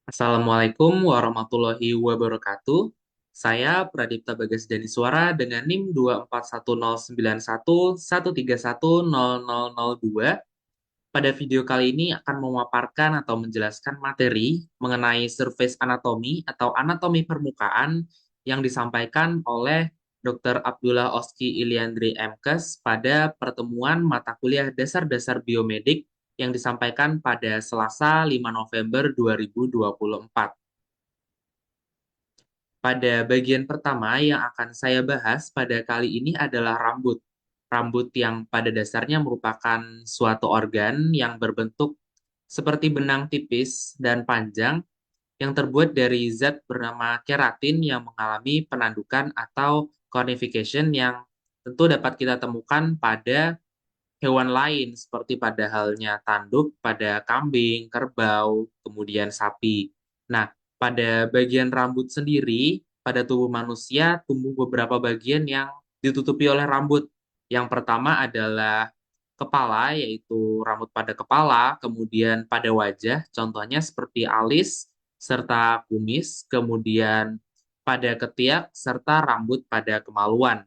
Assalamualaikum warahmatullahi wabarakatuh. Saya Pradipta Bagas Daniswara dengan NIM 241091131310002. Pada video kali ini akan memaparkan atau menjelaskan materi mengenai surface anatomi atau anatomi permukaan yang disampaikan oleh Dr. Abdullah Oski Iliandri MKes pada pertemuan mata kuliah dasar-dasar biomedik yang disampaikan pada Selasa 5 November 2024. Pada bagian pertama yang akan saya bahas pada kali ini adalah rambut. Rambut yang pada dasarnya merupakan suatu organ yang berbentuk seperti benang tipis dan panjang yang terbuat dari zat bernama keratin yang mengalami penandukan atau cornification yang tentu dapat kita temukan pada hewan lain seperti pada halnya tanduk pada kambing, kerbau, kemudian sapi. Nah, pada bagian rambut sendiri, pada tubuh manusia tumbuh beberapa bagian yang ditutupi oleh rambut. Yang pertama adalah kepala, yaitu rambut pada kepala, kemudian pada wajah, contohnya seperti alis serta kumis, kemudian pada ketiak serta rambut pada kemaluan.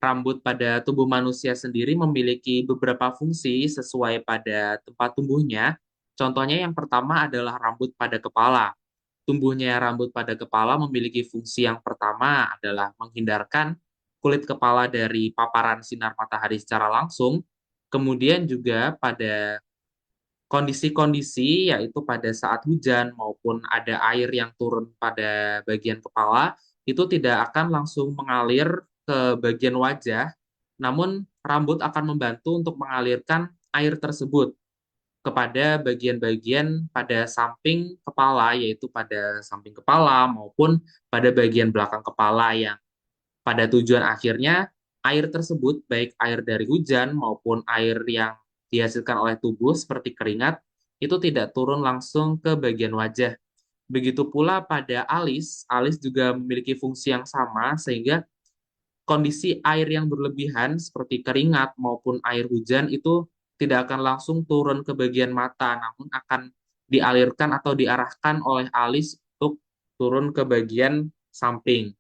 Rambut pada tubuh manusia sendiri memiliki beberapa fungsi sesuai pada tempat tumbuhnya. Contohnya yang pertama adalah rambut pada kepala. Tumbuhnya rambut pada kepala memiliki fungsi yang pertama adalah menghindarkan kulit kepala dari paparan sinar matahari secara langsung. Kemudian juga pada kondisi-kondisi, yaitu pada saat hujan maupun ada air yang turun pada bagian kepala, itu tidak akan langsung mengalir ke bagian wajah, namun rambut akan membantu untuk mengalirkan air tersebut kepada bagian-bagian pada samping kepala, yaitu pada samping kepala maupun pada bagian belakang kepala yang pada tujuan akhirnya air tersebut, baik air dari hujan maupun air yang dihasilkan oleh tubuh seperti keringat, itu tidak turun langsung ke bagian wajah. Begitu pula pada alis, alis juga memiliki fungsi yang sama sehingga kondisi air yang berlebihan seperti keringat maupun air hujan itu tidak akan langsung turun ke bagian mata, namun akan dialirkan atau diarahkan oleh alis untuk turun ke bagian samping.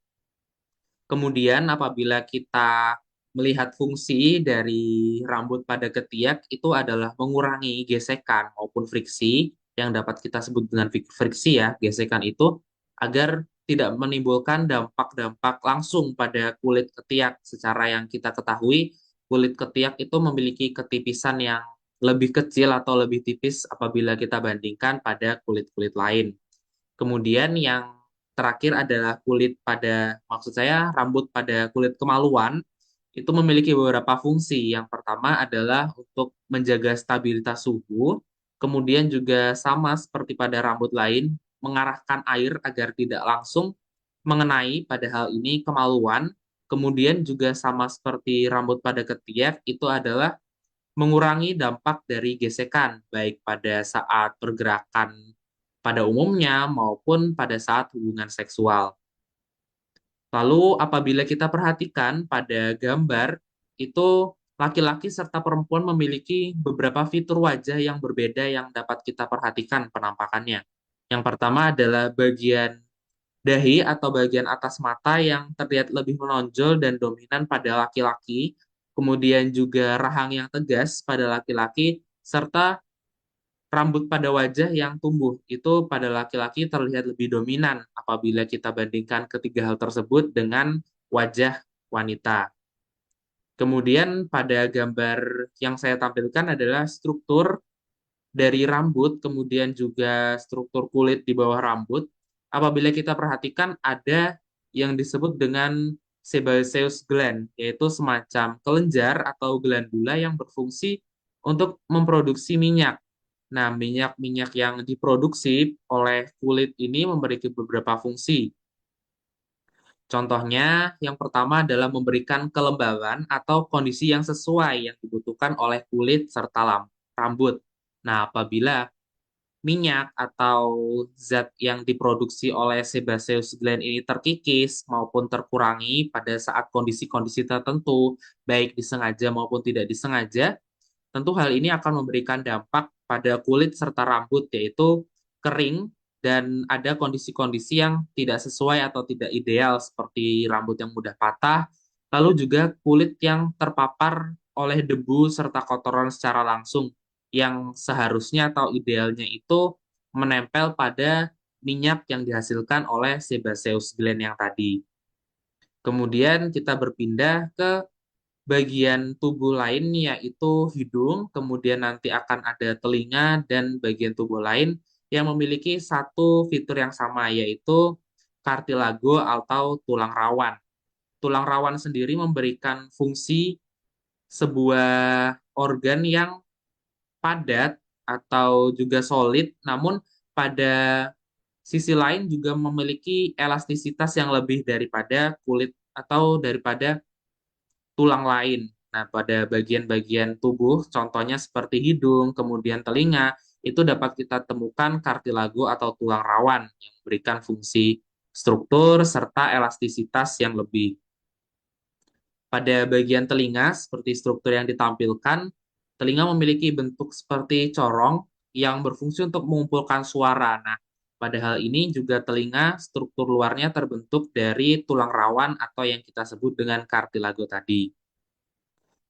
Kemudian apabila kita melihat fungsi dari rambut pada ketiak itu adalah mengurangi gesekan maupun friksi yang dapat kita sebut dengan friksi ya, gesekan itu agar tidak menimbulkan dampak-dampak langsung pada kulit ketiak. Secara yang kita ketahui, kulit ketiak itu memiliki ketipisan yang lebih kecil atau lebih tipis apabila kita bandingkan pada kulit-kulit lain. Kemudian yang terakhir adalah kulit pada, maksud saya rambut pada kulit kemaluan, itu memiliki beberapa fungsi. Yang pertama adalah untuk menjaga stabilitas suhu, kemudian juga sama seperti pada rambut lain, mengarahkan air agar tidak langsung mengenai pada hal ini kemaluan, kemudian juga sama seperti rambut pada ketiak, itu adalah mengurangi dampak dari gesekan, baik pada saat pergerakan pada umumnya maupun pada saat hubungan seksual. Lalu apabila kita perhatikan pada gambar, itu laki-laki serta perempuan memiliki beberapa fitur wajah yang berbeda yang dapat kita perhatikan penampakannya. Yang pertama adalah bagian dahi atau bagian atas mata yang terlihat lebih menonjol dan dominan pada laki-laki, kemudian juga rahang yang tegas pada laki-laki, serta rambut pada wajah yang tumbuh itu pada laki-laki terlihat lebih dominan apabila kita bandingkan ketiga hal tersebut dengan wajah wanita. Kemudian pada gambar yang saya tampilkan adalah struktur dari rambut, kemudian juga struktur kulit di bawah rambut. Apabila kita perhatikan ada yang disebut dengan sebaceous gland, yaitu semacam kelenjar atau glandula yang berfungsi untuk memproduksi minyak. Nah, minyak-minyak yang diproduksi oleh kulit ini memiliki beberapa fungsi. Contohnya, yang pertama adalah memberikan kelembaban atau kondisi yang sesuai yang dibutuhkan oleh kulit serta rambut. Nah, apabila minyak atau zat yang diproduksi oleh sebaceous gland ini terkikis maupun terkurangi pada saat kondisi-kondisi tertentu, baik disengaja maupun tidak disengaja, tentu hal ini akan memberikan dampak pada kulit serta rambut, yaitu kering dan ada kondisi-kondisi yang tidak sesuai atau tidak ideal seperti rambut yang mudah patah, lalu juga kulit yang terpapar oleh debu serta kotoran secara langsung yang seharusnya atau idealnya itu menempel pada minyak yang dihasilkan oleh sebaceous gland yang tadi. Kemudian kita berpindah ke bagian tubuh lain yaitu hidung, kemudian nanti akan ada telinga dan bagian tubuh lain yang memiliki satu fitur yang sama yaitu kartilago atau tulang rawan. Tulang rawan sendiri memberikan fungsi sebuah organ yang padat atau juga solid, namun pada sisi lain juga memiliki elastisitas yang lebih daripada kulit atau daripada tulang lain. Nah, pada bagian-bagian tubuh, contohnya seperti hidung, kemudian telinga, itu dapat kita temukan kartilago atau tulang rawan yang memberikan fungsi struktur serta elastisitas yang lebih. Pada bagian telinga, seperti struktur yang ditampilkan, telinga memiliki bentuk seperti corong yang berfungsi untuk mengumpulkan suara. Nah, pada hal ini juga telinga struktur luarnya terbentuk dari tulang rawan atau yang kita sebut dengan kartilago tadi.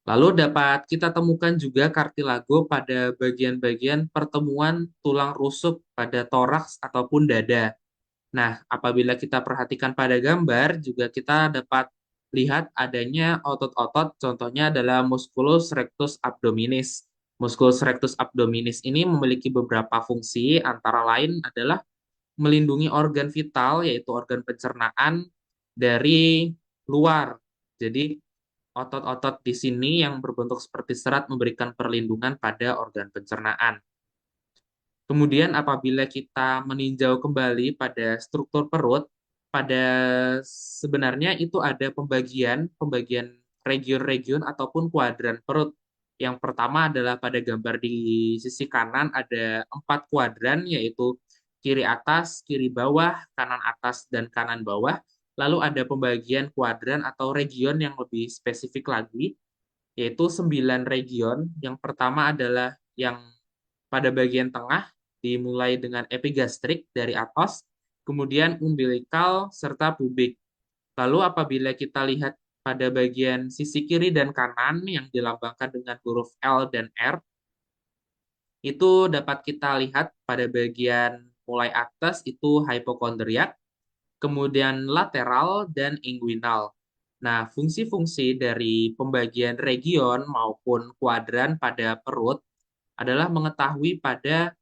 Lalu dapat kita temukan juga kartilago pada bagian-bagian pertemuan tulang rusuk pada toraks ataupun dada. Nah, apabila kita perhatikan pada gambar, juga kita dapat lihat adanya otot-otot, contohnya adalah musculus rectus abdominis. Musculus rectus abdominis ini memiliki beberapa fungsi, antara lain adalah melindungi organ vital, yaitu organ pencernaan, dari luar. Jadi, otot-otot di sini yang berbentuk seperti serat memberikan perlindungan pada organ pencernaan. Kemudian apabila kita meninjau kembali pada struktur perut, pada sebenarnya itu ada pembagian region-region ataupun kuadran perut. Yang pertama adalah pada gambar di sisi kanan ada 4 kuadran, yaitu kiri atas, kiri bawah, kanan atas, dan kanan bawah. Lalu ada pembagian kuadran atau region yang lebih spesifik lagi, yaitu 9 region. Yang pertama adalah yang pada bagian tengah, dimulai dengan epigastrik dari atas, kemudian umbilikal, serta pubik. Lalu apabila kita lihat pada bagian sisi kiri dan kanan yang dilambangkan dengan huruf L dan R, itu dapat kita lihat pada bagian mulai atas itu hipokondriak, kemudian lateral, dan inguinal. Nah, fungsi-fungsi dari pembagian region maupun kuadran pada perut adalah mengetahui pada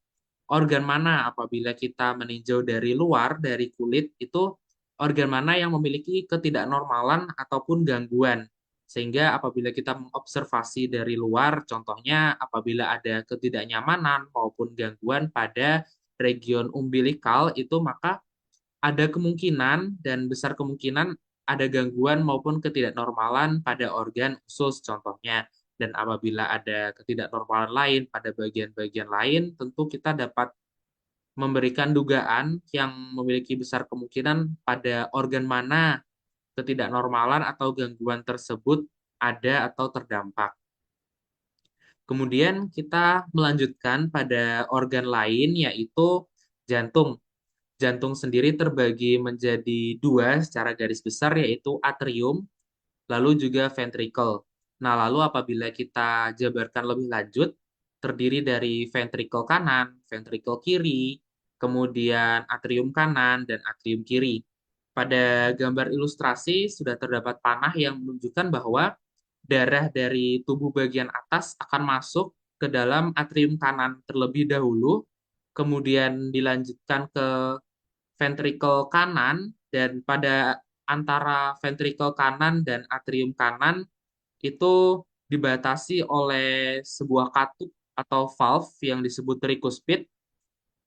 organ mana apabila kita meninjau dari luar, dari kulit, itu organ mana yang memiliki ketidaknormalan ataupun gangguan. Sehingga apabila kita mengobservasi dari luar, contohnya apabila ada ketidaknyamanan maupun gangguan pada region umbilikal, itu maka ada kemungkinan dan besar kemungkinan ada gangguan maupun ketidaknormalan pada organ usus contohnya. Dan apabila ada ketidaknormalan lain pada bagian-bagian lain, tentu kita dapat memberikan dugaan yang memiliki besar kemungkinan pada organ mana ketidaknormalan atau gangguan tersebut ada atau terdampak. Kemudian kita melanjutkan pada organ lain yaitu jantung. Jantung sendiri terbagi menjadi 2 secara garis besar yaitu atrium, lalu juga ventricle. Nah, lalu apabila kita jabarkan lebih lanjut, terdiri dari ventricle kanan, ventricle kiri, kemudian atrium kanan, dan atrium kiri. Pada gambar ilustrasi sudah terdapat panah yang menunjukkan bahwa darah dari tubuh bagian atas akan masuk ke dalam atrium kanan terlebih dahulu, kemudian dilanjutkan ke ventricle kanan, dan pada antara ventricle kanan dan atrium kanan itu dibatasi oleh sebuah katup atau valve yang disebut tricuspid.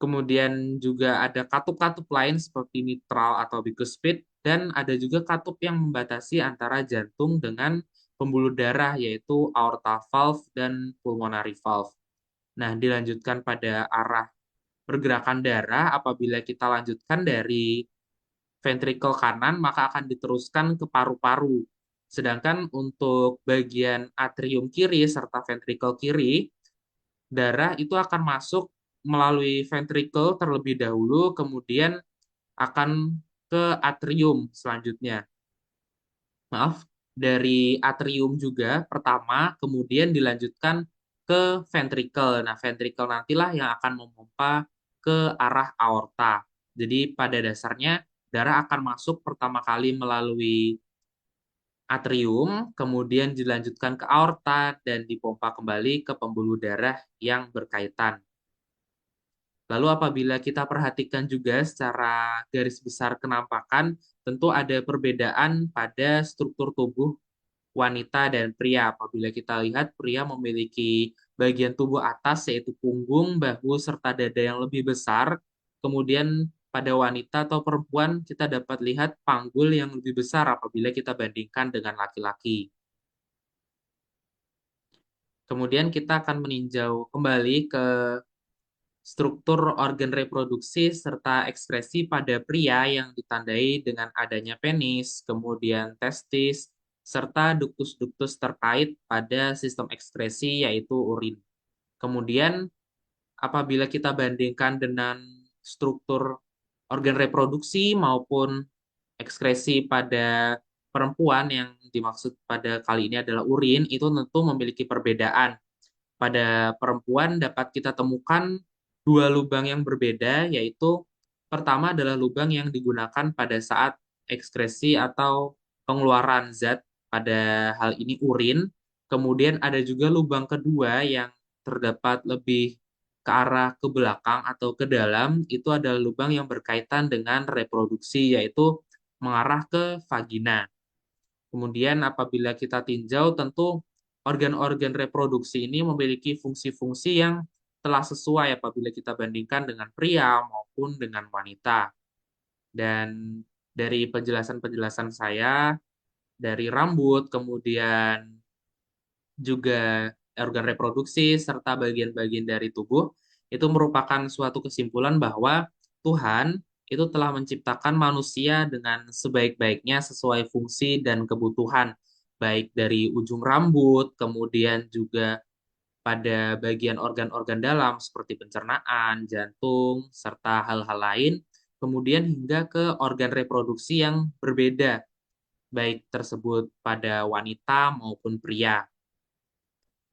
Kemudian juga ada katup-katup lain seperti mitral atau bicuspid, dan ada juga katup yang membatasi antara jantung dengan pembuluh darah yaitu aorta valve dan pulmonary valve. Nah, dilanjutkan pada arah pergerakan darah, apabila kita lanjutkan dari ventricle kanan, maka akan diteruskan ke paru-paru. Sedangkan untuk bagian atrium kiri serta ventricle kiri, darah itu akan masuk melalui ventricle terlebih dahulu, kemudian akan ke atrium selanjutnya. Maaf, dari atrium juga pertama, kemudian dilanjutkan ke ventricle. Nah, ventricle nantilah yang akan memompa ke arah aorta. Jadi pada dasarnya darah akan masuk pertama kali melalui atrium, kemudian dilanjutkan ke aorta dan dipompa kembali ke pembuluh darah yang berkaitan. Lalu apabila kita perhatikan juga secara garis besar kenampakan, tentu ada perbedaan pada struktur tubuh wanita dan pria. Apabila kita lihat, pria memiliki bagian tubuh atas yaitu punggung, bahu, serta dada yang lebih besar. Kemudian pada wanita atau perempuan kita dapat lihat panggul yang lebih besar apabila kita bandingkan dengan laki-laki. Kemudian kita akan meninjau kembali ke struktur organ reproduksi serta ekspresi pada pria yang ditandai dengan adanya penis, kemudian testis, serta duktus-duktus terkait pada sistem ekskresi yaitu urin. Kemudian apabila kita bandingkan dengan struktur organ reproduksi maupun ekskresi pada perempuan yang dimaksud pada kali ini adalah urin, itu tentu memiliki perbedaan. Pada perempuan dapat kita temukan dua lubang yang berbeda, yaitu pertama adalah lubang yang digunakan pada saat ekskresi atau pengeluaran zat, pada hal ini urin. Kemudian ada juga lubang kedua yang terdapat lebih ke arah ke belakang atau ke dalam, itu adalah lubang yang berkaitan dengan reproduksi, yaitu mengarah ke vagina. Kemudian apabila kita tinjau, tentu organ-organ reproduksi ini memiliki fungsi-fungsi yang telah sesuai apabila kita bandingkan dengan pria maupun dengan wanita. Dan dari penjelasan-penjelasan saya, dari rambut, kemudian juga organ reproduksi, serta bagian-bagian dari tubuh, itu merupakan suatu kesimpulan bahwa Tuhan itu telah menciptakan manusia dengan sebaik-baiknya sesuai fungsi dan kebutuhan, baik dari ujung rambut, kemudian juga pada bagian organ-organ dalam seperti pencernaan, jantung, serta hal-hal lain, kemudian hingga ke organ reproduksi yang berbeda, baik tersebut pada wanita maupun pria.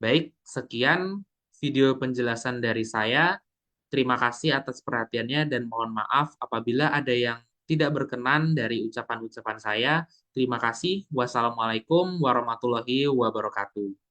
Baik, sekian video penjelasan dari saya. Terima kasih atas perhatiannya dan mohon maaf apabila ada yang tidak berkenan dari ucapan-ucapan saya. Terima kasih. Wassalamualaikum warahmatullahi wabarakatuh.